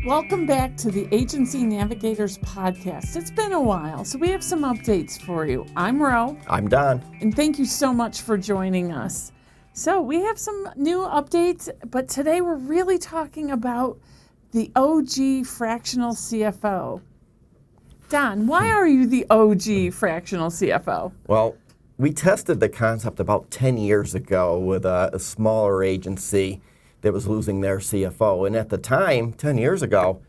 Welcome back to the Agency Navigators Podcast. It's been a while, so we have some updates for you. I'm Roe. I'm Don. And thank you so much for joining us. So we have some new updates, but today we're really talking about the OG Fractional CFO. Don, why are you the OG Fractional CFO? Well, we tested the concept about 10 years ago with a smaller agency that was losing their CFO. And at the time, 10 years ago,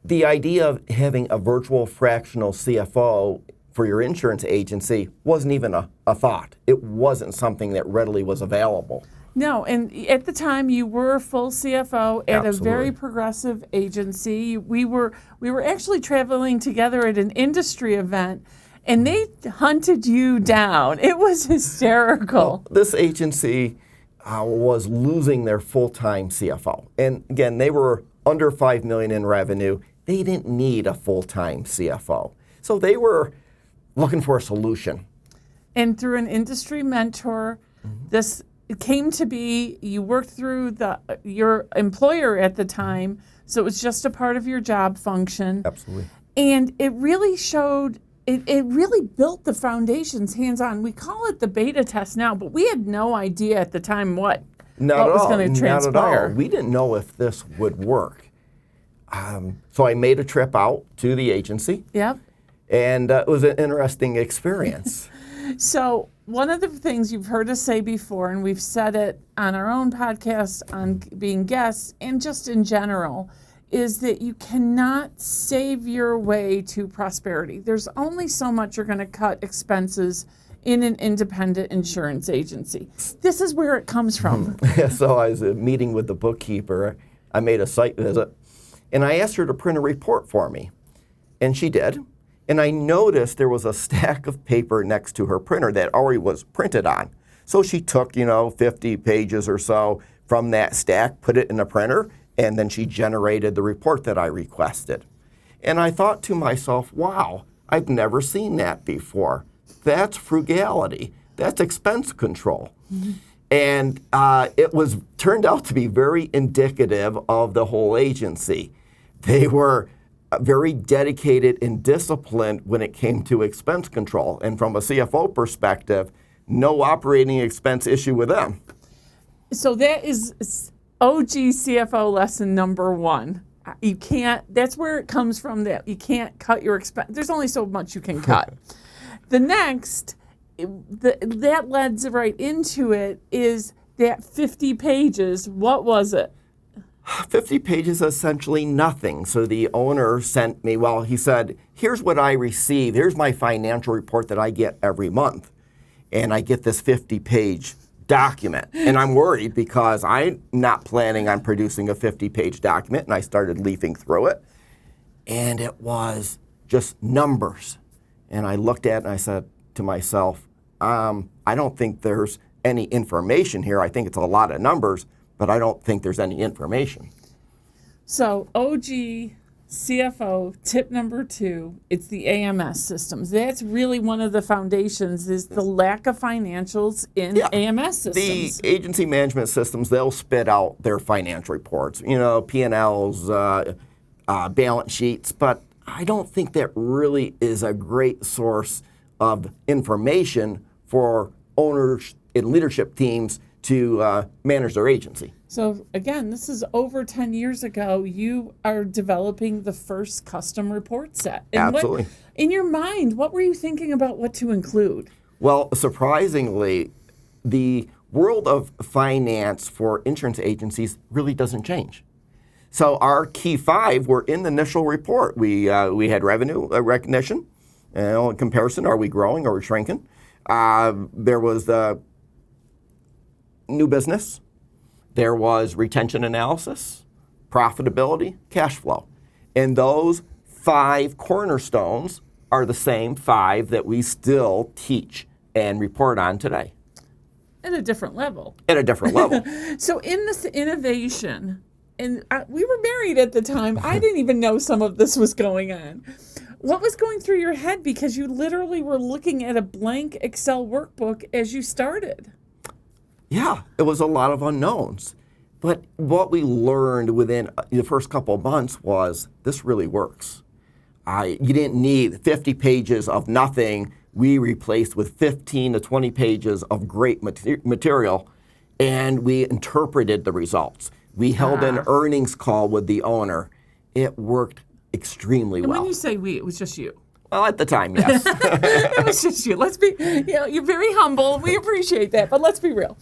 the idea of having a virtual fractional CFO for your insurance agency wasn't even a thought. It wasn't something that readily was available. No, and at the time you were a full CFO at Absolutely. a very progressive agency. We were actually traveling together at an industry event, and they hunted you down. It was hysterical. Well, this agency was losing their full-time CFO. And again, they were under $5 million in revenue. They didn't need a full-time CFO. So they were looking for a solution. And through an industry mentor, this came to be, you worked through your employer at the time, so it was just a part of your job function. Absolutely. And it really showed, it really built the foundations hands-on. We call it the beta test now, but we had no idea at the time what was going to transpire. Not at all. We didn't know if this would work. So I made a trip out to the agency. Yep. And it was an interesting experience. So one of the things you've heard us say before, and we've said it on our own podcast, on being guests, and just in general, is that you cannot save your way to prosperity. There's only so much you're going to cut expenses in an independent insurance agency. This is where it comes from. So I was meeting with the bookkeeper. I made a site visit, and I asked her to print a report for me, and she did. And I noticed there was a stack of paper next to her printer that already was printed on. So she took, 50 pages or so from that stack, put it in a printer, and then she generated the report that I requested. And I thought to myself, wow, I've never seen that before. That's frugality. That's expense control. Mm-hmm. And it turned out to be very indicative of the whole agency. They were very dedicated and disciplined when it came to expense control. And from a CFO perspective, no operating expense issue with them. So that is OG CFO lesson number one. You can't, that's where it comes from, that you can't cut your expense. There's only so much you can cut. The next, that leads right into it, is that 50 pages. What was it? 50 pages, essentially nothing. So the owner sent me, he said, here's what I receive. Here's my financial report that I get every month. And I get this 50-page document. And I'm worried because I'm not planning on producing a 50-page document. And I started leafing through it. And it was just numbers. And I looked at it and I said to myself, I don't think there's any information here. I think it's a lot of numbers, but I don't think there's any information. So OG CFO, tip number 2, it's the AMS systems. That's really one of the foundations, is the lack of financials in AMS systems. The agency management systems, they'll spit out their financial reports, P&Ls, balance sheets, but I don't think that really is a great source of information for owners and leadership teams to manage their agency. So again, this is over 10 years ago. You are developing the first custom report set. And Absolutely. In your mind, what were you thinking about what to include? Well, surprisingly, the world of finance for insurance agencies really doesn't change. So our key 5 were in the initial report. We had revenue recognition, in comparison, are we growing or are we shrinking? There was the new business. There was retention analysis, profitability, cash flow. And those 5 cornerstones are the same 5 that we still teach and report on today. At a different level. At a different level. So in this innovation, and we were married at the time, I didn't even know some of this was going on. What was going through your head? Because you literally were looking at a blank Excel workbook as you started. Yeah, it was a lot of unknowns. But what we learned within the first couple of months was this really works. You didn't need 50 pages of nothing. We replaced with 15 to 20 pages of great material, and we interpreted the results. We held an earnings call with the owner. It worked extremely well. And when you say we, it was just you. Well, at the time, yes. It was just you. Let's be, you're very humble. We appreciate that, but let's be real.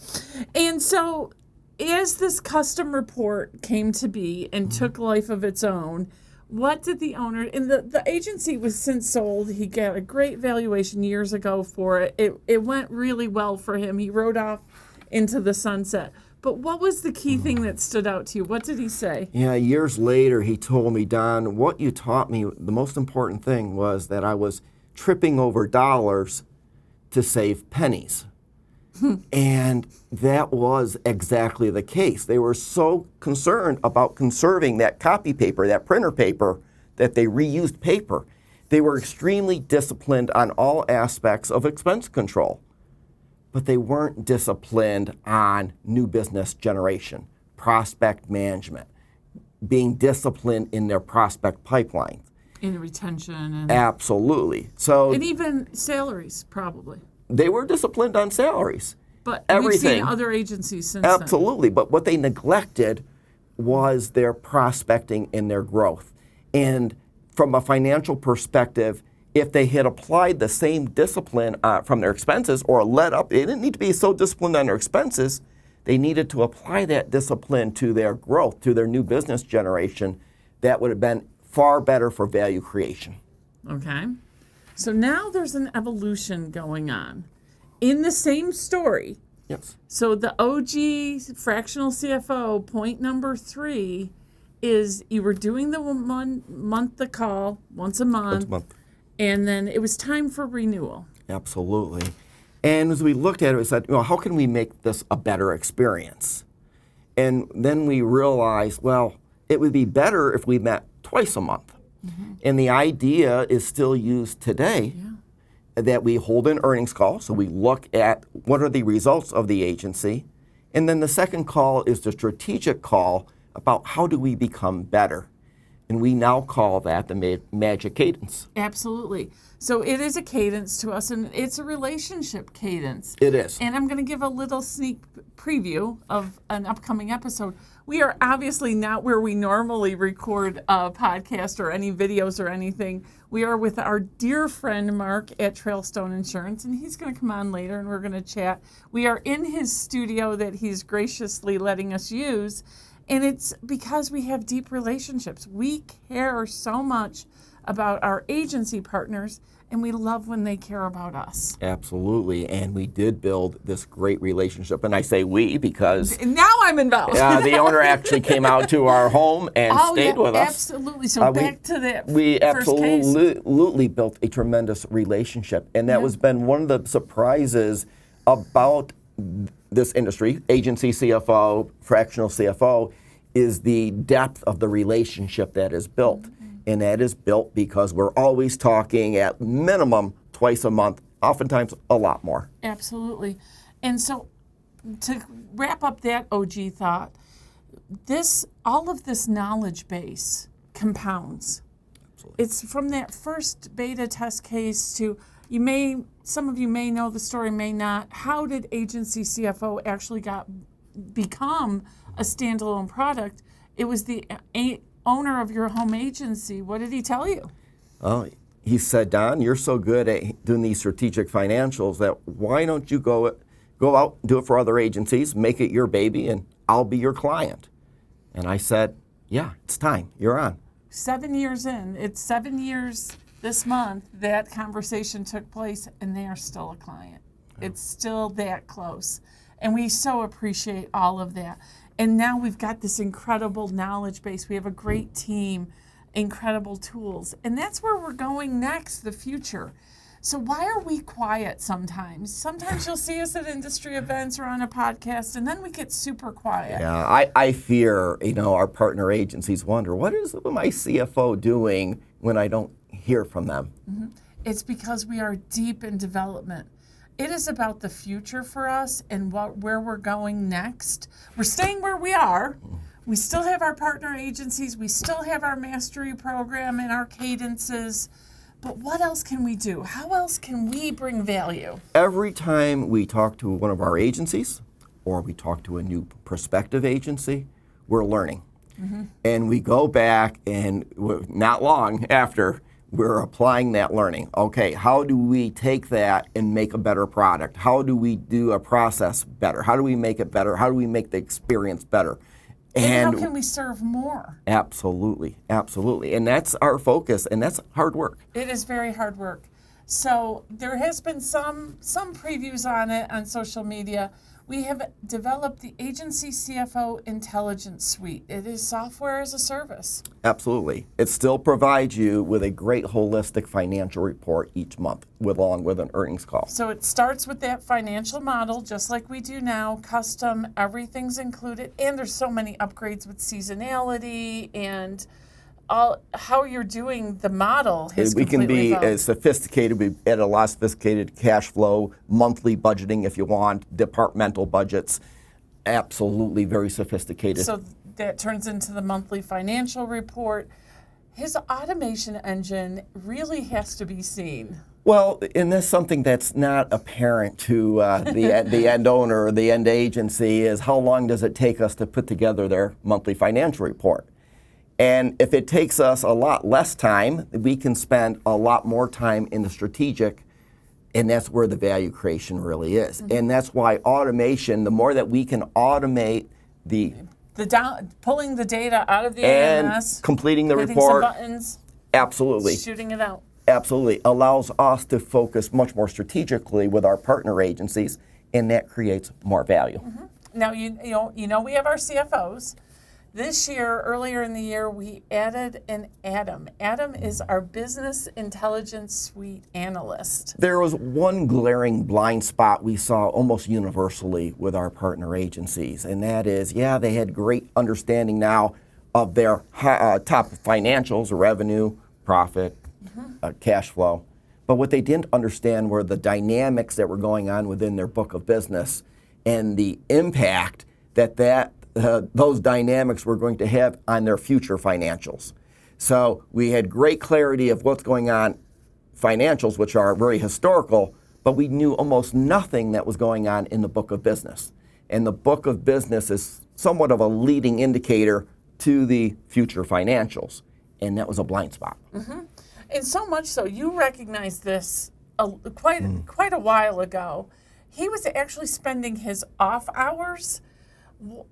And so as this custom report came to be and took life of its own, what did the owner, and the agency was since sold. He got a great valuation years ago for it. It went really well for him. He rode off into the sunset. But what was the key thing that stood out to you? What did he say? Yeah, years later, he told me, Don, what you taught me, the most important thing was that I was tripping over dollars to save pennies. And that was exactly the case. They were so concerned about conserving that copy paper, that printer paper, that they reused paper. They were extremely disciplined on all aspects of expense control. But they weren't disciplined on new business generation, prospect management, being disciplined in their prospect pipeline. In retention. And absolutely. So, and even salaries, probably. They were disciplined on salaries. But everything. We've seen other agencies since absolutely. Then. But what they neglected was their prospecting and their growth. And from a financial perspective, if they had applied the same discipline from their expenses or led up, they didn't need to be so disciplined on their expenses. They needed to apply that discipline to their growth, to their new business generation. That would have been far better for value creation. Okay. So now there's an evolution going on in the same story. Yes. So the OG Fractional CFO, point number 3, is you were doing the month call once a month. And then it was time for renewal. Absolutely. And as we looked at it, we said, how can we make this a better experience? And then we realized, well, it would be better if we met twice a month. Mm-hmm. And the idea is still used today, that we hold an earnings call. So we look at what are the results of the agency. And then the second call is the strategic call about how do we become better. And we now call that the magic cadence. Absolutely. So it is a cadence to us, and it's a relationship cadence. It is. And I'm going to give a little sneak preview of an upcoming episode. We are obviously not where we normally record a podcast or any videos or anything. We are with our dear friend Mark at Trailstone Insurance, and he's going to come on later, and we're going to chat. We are in his studio that he's graciously letting us use. And it's because we have deep relationships. We care so much about our agency partners, and we love when they care about us. Absolutely. And we did build this great relationship. And I say we because now I'm involved. The owner actually came out to our home and stayed with us. Absolutely. So back to that we first case. absolutely built a tremendous relationship. And that has been one of the surprises about this industry, Agency CFO, Fractional CFO, is the depth of the relationship that is built. Mm-hmm. And that is built because we're always talking at minimum twice a month, oftentimes a lot more. Absolutely. And so to wrap up that OG thought, all of this knowledge base compounds. Absolutely. It's from that first beta test case to some of you may know the story, may not. How did Agency CFO actually become a standalone product? It was the owner of your home agency. What did he tell you? Oh, he said, Don, you're so good at doing these strategic financials that why don't you go out and do it for other agencies, make it your baby, and I'll be your client. And I said, yeah, it's time. You're on. 7 years in. It's 7 years this month that conversation took place, and they are still a client. Yeah. It's still that close. And we so appreciate all of that. And now we've got this incredible knowledge base. We have a great team, incredible tools. And that's where we're going next, the future. So why are we quiet sometimes? Sometimes you'll see us at industry events or on a podcast, and then we get super quiet. Yeah, I fear, our partner agencies wonder, what is my CFO doing when I don't hear from them? Mm-hmm. It's because we are deep in development. It is about the future for us and where we're going next. We're staying where we are. We still have our partner agencies. We still have our mastery program and our cadences. But what else can we do? How else can we bring value? Every time we talk to one of our agencies or we talk to a new prospective agency, we're learning. And we go back and not long after, we're applying that learning. Okay, how do we take that and make a better product? How do we do a process better? How do we make it better? How do we make the experience better? And how can we serve more? Absolutely, absolutely. And that's our focus, and that's hard work. It is very hard work. So there has been some previews on it on social media. We have developed the Agency CFO Intelligence Suite. It is software as a service. Absolutely. It still provides you with a great holistic financial report each month, along with an earnings call. So it starts with that financial model, just like we do now, custom, everything's included, and there's so many upgrades with seasonality and how you're doing the model has We can completely be evolved. as sophisticated. We add a lot of sophisticated cash flow, monthly budgeting if you want, departmental budgets. Absolutely very sophisticated. So that turns into the monthly financial report. His automation engine really has to be seen. Well, and that's something that's not apparent to the end owner or the end agency is how long does it take us to put together their monthly financial report? And if it takes us a lot less time, we can spend a lot more time in the strategic, and that's where the value creation really is. And that's why automation, the more that we can automate Pulling the data out of the and AMS, completing the hitting report, some buttons, absolutely. shooting it out. Absolutely. Allows us to focus much more strategically with our partner agencies, and that creates more value. Now, you know we have our CFOs. This year, earlier in the year, we added an Adam. Adam is our Business Intelligence Suite analyst. There was one glaring blind spot we saw almost universally with our partner agencies, and that is, they had great understanding now of their top financials, revenue, profit, cash flow. But what they didn't understand were the dynamics that were going on within their book of business and the impact that those dynamics were going to have on their future financials. So we had great clarity of what's going on financials, which are very historical, but we knew almost nothing that was going on in the book of business. And the book of business is somewhat of a leading indicator to the future financials. And that was a blind spot. And so much so, you recognized this quite a while ago. He was actually spending his off hours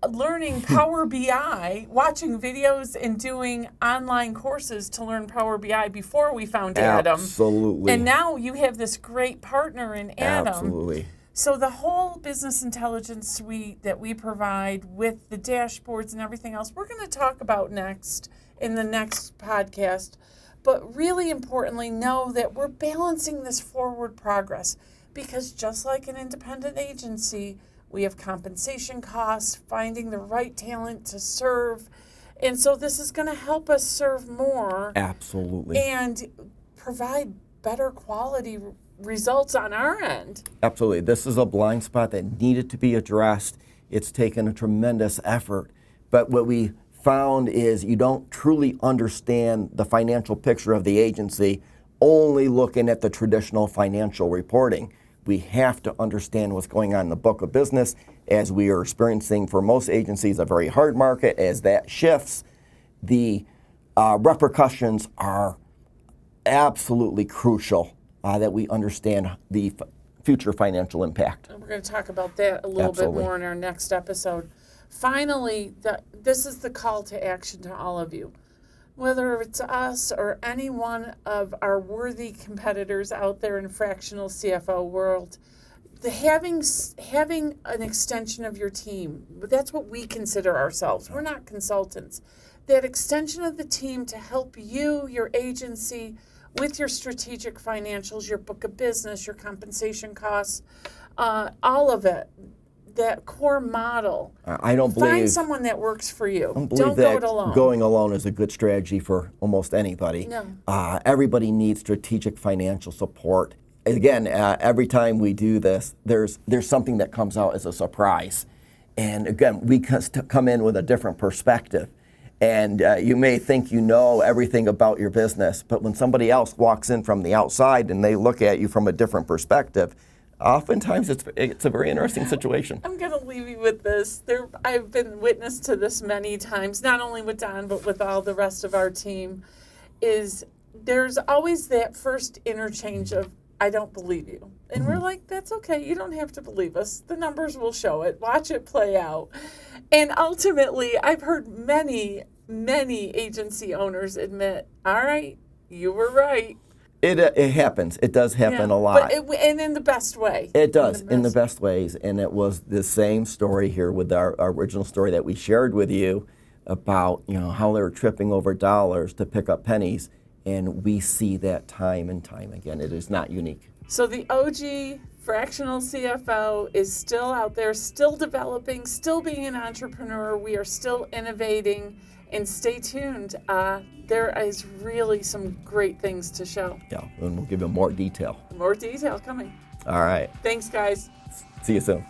learning Power BI, watching videos and doing online courses to learn Power BI before we found Adam. Absolutely. And now you have this great partner in Adam. Absolutely. So the whole business intelligence suite that we provide with the dashboards and everything else, we're going to talk about next in the next podcast. But really importantly, know that we're balancing this forward progress because just like an independent agency, we have compensation costs, finding the right talent to serve. And so this is going to help us serve more. Absolutely. And provide better quality results on our end. Absolutely. This is a blind spot that needed to be addressed. It's taken a tremendous effort. But what we found is you don't truly understand the financial picture of the agency only looking at the traditional financial reporting. We have to understand what's going on in the book of business as we are experiencing for most agencies a very hard market. As that shifts, the repercussions are absolutely crucial that we understand the future financial impact. And we're going to talk about that a little bit more in our next episode. Finally, this is the call to action to all of you. Whether it's us or any one of our worthy competitors out there in fractional CFO world, having an extension of your team, that's what we consider ourselves. We're not consultants. That extension of the team to help you, your agency, with your strategic financials, your book of business, your compensation costs, all of it. That core model. I don't believe. Find someone that works for you. Don't Don't go it alone. Going alone is a good strategy for almost anybody. No. Everybody needs strategic financial support again, every time we do this, there's something that comes out as a surprise. And again, we come in with a different perspective. And you may think you know everything about your business, but when somebody else walks in from the outside and they look at you from a different perspective, oftentimes it's a very interesting situation. I'm going to leave you with this. I've been witness to this many times, not only with Don, but with all the rest of our team, is there's always that first interchange of, I don't believe you. And we're like, that's okay. You don't have to believe us. The numbers will show it. Watch it play out. And ultimately, I've heard many agency owners admit, all right, you were right. It happens. It does happen a lot. And in the best way. It does, in the best ways. And it was the same story here with our original story that we shared with you about, how they were tripping over dollars to pick up pennies. And we see that time and time again. It is not unique. So the OG Fractional CFO is still out there, still developing, still being an entrepreneur. We are still innovating. And stay tuned. There is really some great things to show. Yeah, and we'll give you more detail. More detail coming. All right. Thanks, guys. See you soon.